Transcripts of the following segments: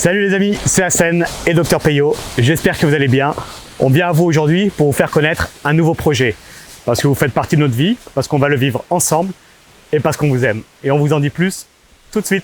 Salut les amis, c'est Hassen et Dr Peyo. J'espère que vous allez bien. On vient à vous aujourd'hui pour vous faire connaître un nouveau projet. Parce que vous faites partie de notre vie, parce qu'on va le vivre ensemble et parce qu'on vous aime. Et on vous en dit plus tout de suite.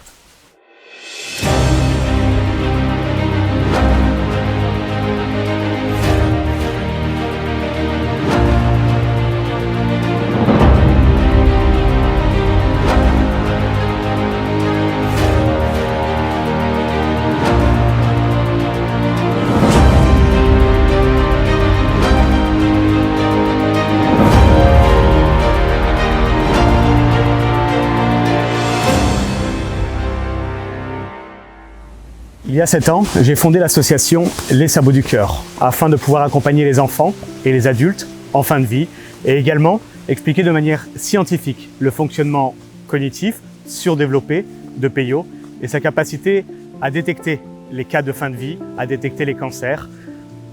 Il y a 7 ans, j'ai fondé l'association Les Sabots du Cœur afin de pouvoir accompagner les enfants et les adultes en fin de vie et également expliquer de manière scientifique le fonctionnement cognitif surdéveloppé de Peyo et sa capacité à détecter les cas de fin de vie, à détecter les cancers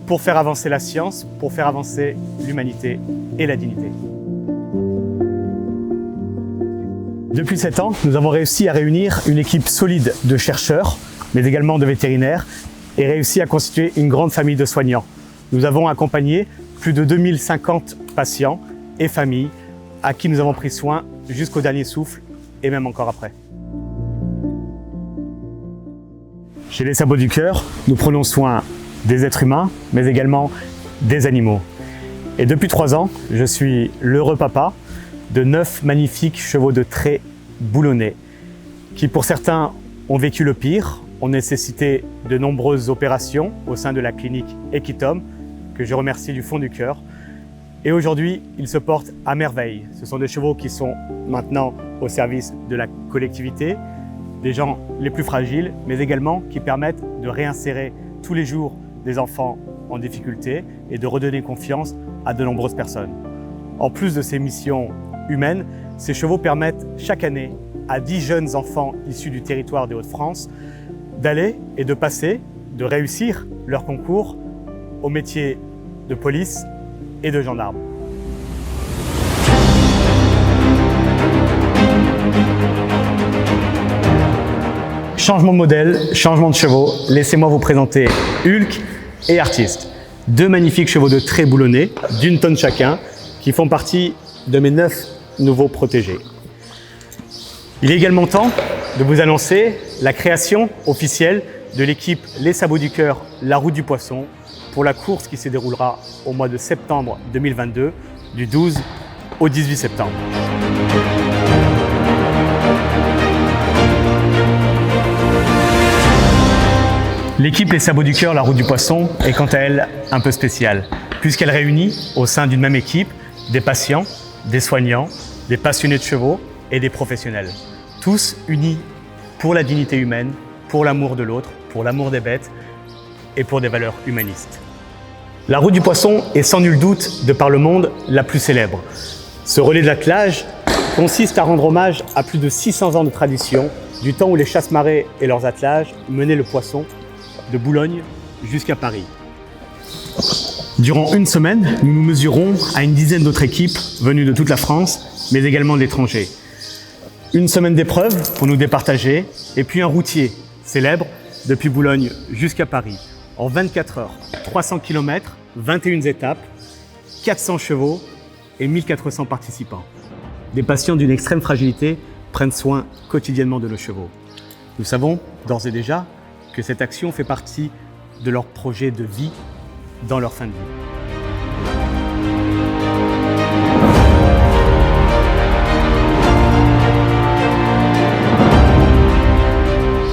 pour faire avancer la science, pour faire avancer l'humanité et la dignité. Depuis 7 ans, nous avons réussi à réunir une équipe solide de chercheurs mais également de vétérinaires, et réussi à constituer une grande famille de soignants. Nous avons accompagné plus de 2050 patients et familles à qui nous avons pris soin jusqu'au dernier souffle et même encore après. Chez les Sabots du Cœur, nous prenons soin des êtres humains, mais également des animaux. Et depuis 3 ans, je suis l'heureux papa de 9 magnifiques chevaux de trait boulonnais, qui pour certains ont vécu le pire, ont nécessité de nombreuses opérations au sein de la clinique Equitom, que je remercie du fond du cœur. Et aujourd'hui, ils se portent à merveille. Ce sont des chevaux qui sont maintenant au service de la collectivité, des gens les plus fragiles, mais également qui permettent de réinsérer tous les jours des enfants en difficulté et de redonner confiance à de nombreuses personnes. En plus de ces missions humaines, ces chevaux permettent chaque année à 10 jeunes enfants issus du territoire des Hauts-de-France d'aller et de passer, de réussir leur concours au métier de police et de gendarme. Changement de modèle, changement de chevaux, laissez-moi vous présenter Hulk et Artiste. 2 magnifiques chevaux de trait boulonnés, d'1 tonne chacun, qui font partie de mes 9 nouveaux protégés. Il est également temps de vous annoncer la création officielle de l'équipe Les Sabots du Cœur, la Route du Poisson, pour la course qui se déroulera au mois de septembre 2022, du 12 au 18 septembre. L'équipe Les Sabots du Cœur, la Route du Poisson est quant à elle un peu spéciale, puisqu'elle réunit au sein d'une même équipe des patients, des soignants, des passionnés de chevaux et des professionnels. Tous unis pour la dignité humaine, pour l'amour de l'autre, pour l'amour des bêtes et pour des valeurs humanistes. La Route du Poisson est sans nul doute, de par le monde, la plus célèbre. Ce relais de l'attelage consiste à rendre hommage à plus de 600 ans de tradition, du temps où les chasse-marées et leurs attelages menaient le poisson de Boulogne jusqu'à Paris. Durant une semaine, nous nous mesurons à une dizaine d'autres équipes venues de toute la France, mais également de l'étranger. Une semaine d'épreuves pour nous départager, et puis un routier célèbre depuis Boulogne jusqu'à Paris. En 24 heures, 300 km, 21 étapes, 400 chevaux et 1400 participants. Des patients d'une extrême fragilité prennent soin quotidiennement de nos chevaux. Nous savons d'ores et déjà que cette action fait partie de leur projet de vie dans leur fin de vie.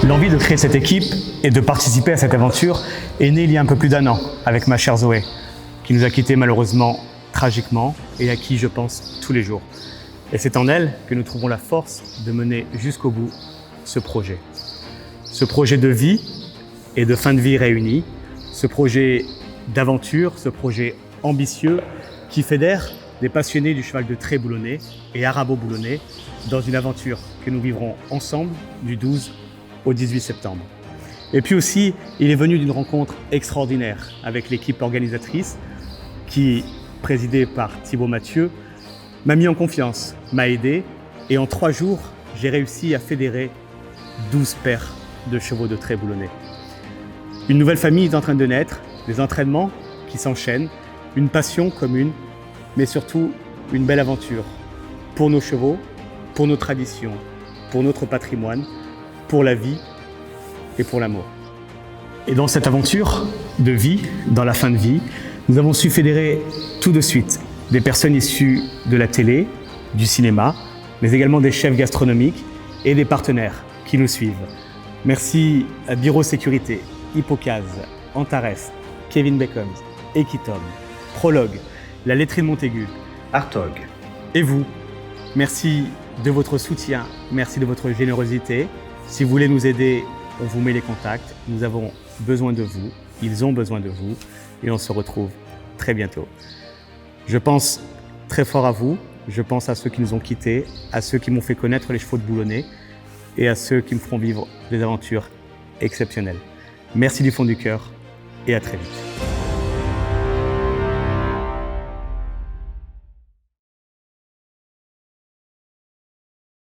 L'envie de créer cette équipe et de participer à cette aventure est née il y a un peu plus d'1 an avec ma chère Zoé, qui nous a quittés malheureusement tragiquement et à qui je pense tous les jours. Et c'est en elle que nous trouvons la force de mener jusqu'au bout ce projet. Ce projet de vie et de fin de vie réunis, ce projet d'aventure, ce projet ambitieux qui fédère des passionnés du cheval de trait boulonné et arabo-boulonné dans une aventure que nous vivrons ensemble du 12 au 18 septembre. Et puis aussi, il est venu d'une rencontre extraordinaire avec l'équipe organisatrice qui, présidée par Thibaut Mathieu, m'a mis en confiance, m'a aidé et en 3 jours, j'ai réussi à fédérer 12 paires de chevaux de trait boulonnais. Une nouvelle famille est en train de naître, des entraînements qui s'enchaînent, une passion commune, mais surtout une belle aventure pour nos chevaux, pour nos traditions, pour notre patrimoine, pour la vie et pour l'amour. Et dans cette aventure de vie, dans la fin de vie, nous avons su fédérer tout de suite des personnes issues de la télé, du cinéma, mais également des chefs gastronomiques et des partenaires qui nous suivent. Merci à Biro Sécurité, Hippocase, Antares, Kevin Beckhoms, Equitom, Prologue, la laiterie de Montaigu, Artog. et vous. Merci de votre soutien, merci de votre générosité. Si vous voulez nous aider, on vous met les contacts. Nous avons besoin de vous, ils ont besoin de vous et on se retrouve très bientôt. Je pense très fort à vous, je pense à ceux qui nous ont quittés, à ceux qui m'ont fait connaître les chevaux de Boulonnais et à ceux qui me feront vivre des aventures exceptionnelles. Merci du fond du cœur et à très vite.